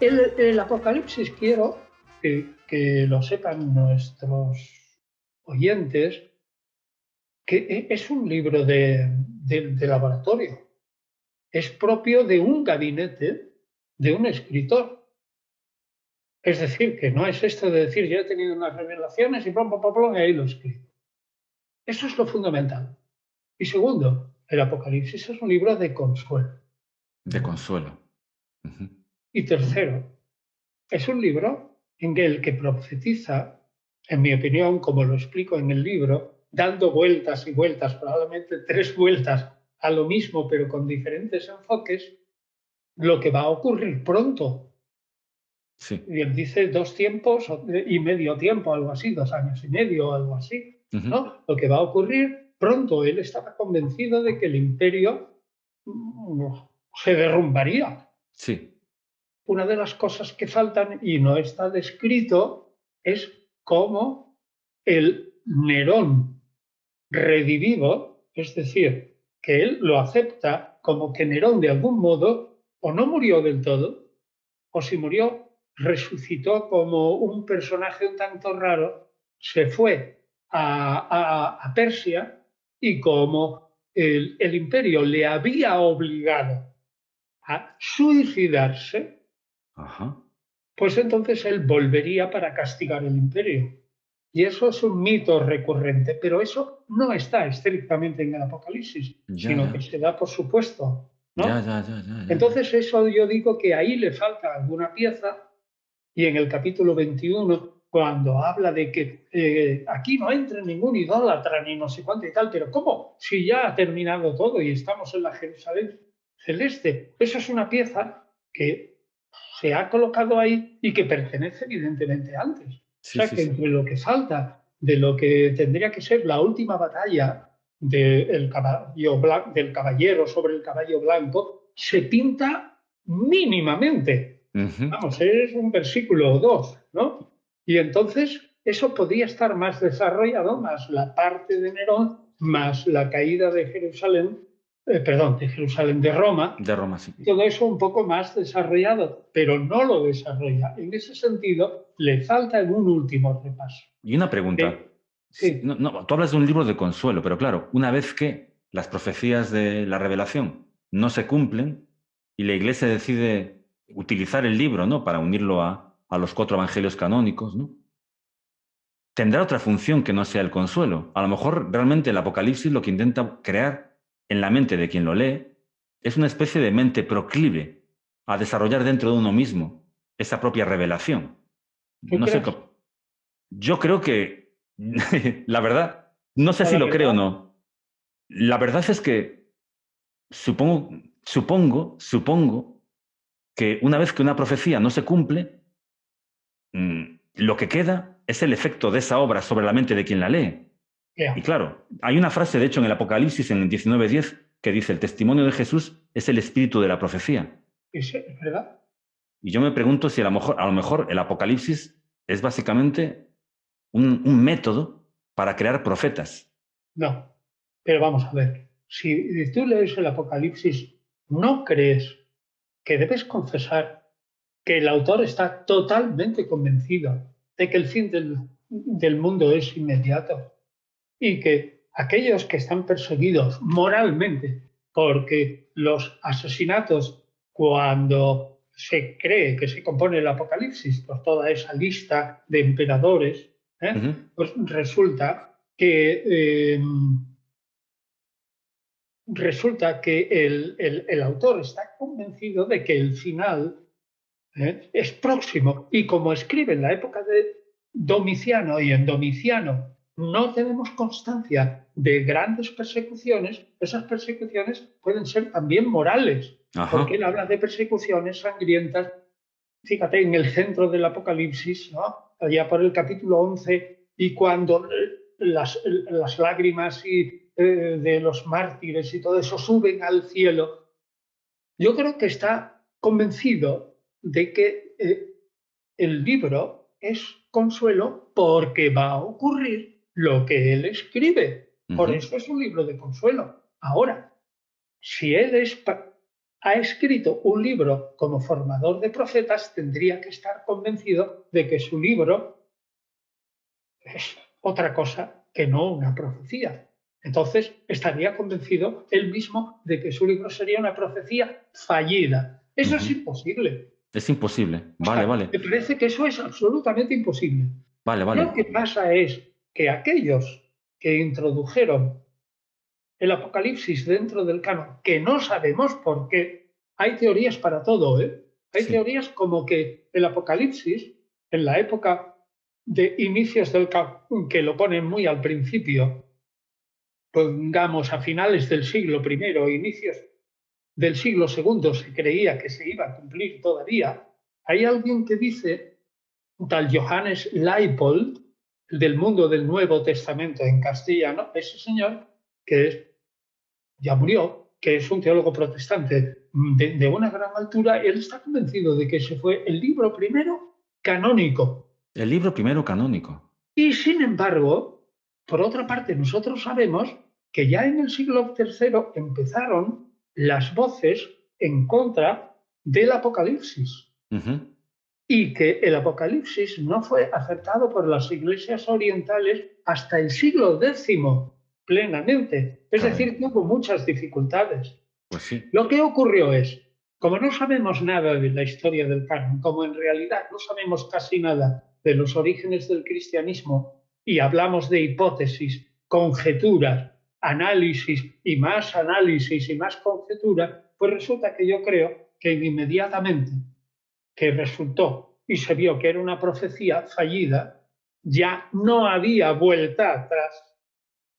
El Apocalipsis, quiero que lo sepan nuestros oyentes, que es un libro de laboratorio. Es propio de un gabinete de un escritor. Es decir, que no es esto de decir yo he tenido unas revelaciones y plom, plom, plom, plom, y ahí lo escribo. Eso es lo fundamental. Y segundo, el Apocalipsis es un libro de consuelo. De consuelo. Y tercero, es un libro en el que profetiza, en mi opinión, como lo explico en el libro, dando vueltas y vueltas, probablemente 3 vueltas a lo mismo, pero con diferentes enfoques, lo que va a ocurrir pronto. Sí. Y él dice 2 tiempos y medio tiempo, algo así, 2 años y medio, algo así, ¿no? Lo que va a ocurrir pronto. Él estaba convencido de que el imperio se derrumbaría. Sí. Una de las cosas que faltan y no está descrito es cómo el Nerón redivivo, es decir, que él lo acepta como que Nerón de algún modo o no murió del todo, o si murió, resucitó como un personaje un tanto raro, se fue a Persia y como el imperio le había obligado a suicidarse, Ajá. pues entonces él volvería para castigar el imperio. Y eso es un mito recurrente, pero eso no está estrictamente en el Apocalipsis, Ya, sino que ya. se da por supuesto, Ya, ¿no? ya, ya, ya, ya, ya. Entonces eso yo digo que ahí le falta alguna pieza y en el capítulo 21, cuando habla de que aquí no entre ningún idólatra ni no sé cuánto y tal, pero ¿cómo? Si ya ha terminado todo y estamos en la Jerusalén celeste. Eso es una pieza que se ha colocado ahí y que pertenece evidentemente antes. O Sí, sea sí, que sí. entre lo que falta de lo que tendría que ser la última batalla del caballero sobre el caballo blanco, se pinta mínimamente. Ujú. Vamos, es un versículo o dos, ¿no? Y entonces eso podría estar más desarrollado, más la parte de Nerón, más la caída de Jerusalén, perdón, de Jerusalén, de Roma, De Roma, sí. todo eso un poco más desarrollado, pero no lo desarrolla. En ese sentido, le falta en un último repaso. Y una pregunta. Sí, No, no, tú hablas de un libro de consuelo, pero claro, una vez que las profecías de la revelación no se cumplen y la Iglesia decide utilizar el libro, ¿no?, para unirlo a los 4 evangelios canónicos, ¿no?, tendrá otra función que no sea el consuelo. A lo mejor realmente el Apocalipsis lo que intenta crear en la mente de quien lo lee es una especie de mente proclive a desarrollar dentro de uno mismo esa propia revelación. ¿tú No sé, crees? yo creo que, la verdad, no sé A si la lo creo o verdad, no. La verdad es que supongo que una vez que una profecía no se cumple, lo que queda es el efecto de esa obra sobre la mente de quien la lee. Y ya, claro, hay una frase, de hecho, en el Apocalipsis, en el 19:10, que dice: el testimonio de Jesús es el espíritu de la profecía. es verdad. Y yo me pregunto si a lo mejor el Apocalipsis es básicamente un método para crear profetas. No, pero vamos a ver. Si tú lees el Apocalipsis, ¿no crees que debes confesar que el autor está totalmente convencido de que el fin del mundo es inmediato y que aquellos que están perseguidos moralmente porque los asesinatos, cuando se cree que se compone el Apocalipsis por toda esa lista de emperadores, Ujú. pues resulta que el autor está convencido de que el final es próximo. Y como escribe en la época de Domiciano y en Domiciano no tenemos constancia de grandes persecuciones, esas persecuciones pueden ser también morales, porque él Ajá. habla de persecuciones sangrientas, fíjate, en el centro del Apocalipsis, ¿no? Allá por el capítulo 11, y cuando las lágrimas de los mártires y todo eso suben al cielo, yo creo que está convencido de que el libro es consuelo porque va a ocurrir lo que él escribe. Por Ujú. eso es un libro de consuelo. Ahora, si él es ha escrito un libro como formador de profetas, tendría que estar convencido de que su libro es otra cosa que no una profecía. Entonces, estaría convencido él mismo de que su libro sería una profecía fallida. Eso es imposible. Es imposible. O Vale, sea, vale. me parece que eso es absolutamente imposible. Vale, Lo vale. que pasa es que aquellos que introdujeron el Apocalipsis dentro del canon, que no sabemos por qué, hay teorías para todo, ¿eh? Hay Sí. teorías como que el Apocalipsis, en la época de inicios del canon, que lo ponen muy al principio, pongamos a finales del siglo I, inicios del siglo II, se creía que se iba a cumplir todavía. Hay alguien que dice, un tal Johannes Leipold, del mundo del Nuevo Testamento en castellano, ese señor que ya murió, que es un teólogo protestante de una gran altura, él está convencido de que ese fue el libro primero canónico. El libro primero canónico. Y sin embargo, por otra parte, nosotros sabemos que ya en el siglo III empezaron las voces en contra del Apocalipsis y que el Apocalipsis no fue aceptado por las iglesias orientales hasta el siglo X plenamente. Es Caray. decir, que hubo muchas dificultades. Pues sí. Lo que ocurrió es, como no sabemos nada de la historia del canon, como en realidad no sabemos casi nada de los orígenes del cristianismo y hablamos de hipótesis, conjeturas, análisis y más conjeturas, pues resulta que yo creo que inmediatamente que resultó y se vio que era una profecía fallida, ya no había vuelta atrás